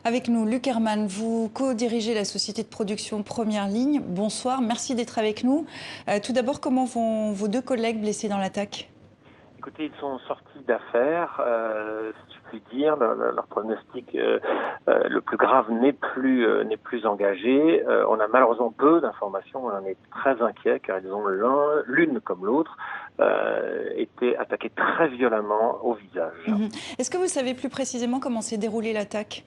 Avec nous, Luc Hermann, vous co-dirigez la société de production Première Ligne. Bonsoir, merci d'être avec nous. Tout d'abord, comment vont vos deux collègues blessés dans l'attaque? Écoutez, ils sont sortis d'affaires, si je puis dire. Leur pronostic le plus grave n'est plus engagé. On a malheureusement peu d'informations. On en est très inquiet car ils ont l'une comme l'autre, été attaqués très violemment au visage. Est-ce que vous savez plus précisément comment s'est déroulée l'attaque?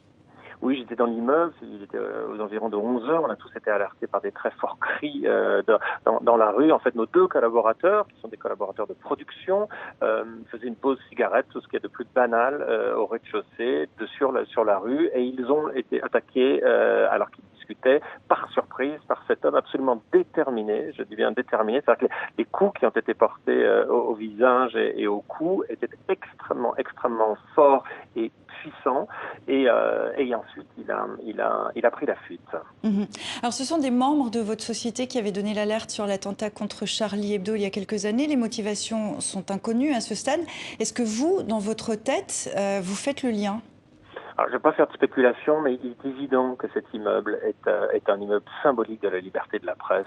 Oui, j'étais dans l'immeuble, il était aux environs de 11 heures. On a tous été alertés par des très forts cris dans la rue. En fait, nos deux collaborateurs, qui sont des collaborateurs de production, faisaient une pause cigarette, tout ce qui est de plus banal, au rez-de-chaussée, sur la rue, et ils ont été attaqués alors qu'ils discutaient, par surprise, par cet homme absolument déterminé, je dis bien déterminé. C'est-à-dire que les coups qui ont été portés au visage et au cou étaient extrêmement forts et puissants, et ensuite il a pris la fuite. Alors, ce sont des membres de votre société qui avaient donné l'alerte sur l'attentat contre Charlie Hebdo il y a quelques années. Les motivations sont inconnues à ce stade. Est-ce que vous, dans votre tête, vous faites le lien? Alors, je ne vais pas faire de spéculation, mais il est évident que cet immeuble est un immeuble symbolique de la liberté de la presse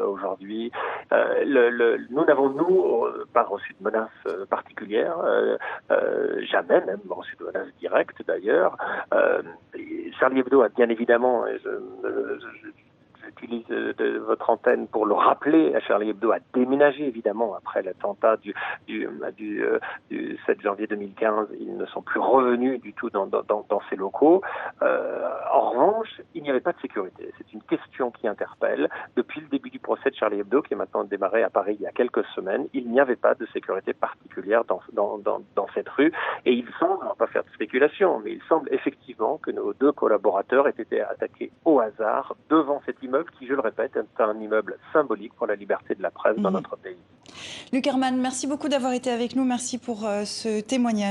aujourd'hui. Nous n'avons, pas reçu de menace particulière, jamais même reçu de menace directe d'ailleurs. Charlie Hebdo a bien évidemment, j'utilise de votre antenne pour le rappeler, Charlie Hebdo a déménagé évidemment après l'attentat du 7 janvier 2015. Ils ne sont plus revenus du tout dans ces locaux. En revanche, il n'y avait pas de sécurité. C'est une question qui interpelle. Depuis le début du procès de Charlie Hebdo, qui est maintenant démarré à Paris il y a quelques semaines, il n'y avait pas de sécurité particulière dans cette rue. Et il semble, on ne va pas faire de spéculation, mais il semble effectivement que nos deux collaborateurs aient été attaqués au hasard devant cet immeuble qui, je le répète, est un immeuble symbolique pour la liberté de la presse dans notre pays. Luc Hermann, merci beaucoup d'avoir été avec nous. Merci pour ce témoignage.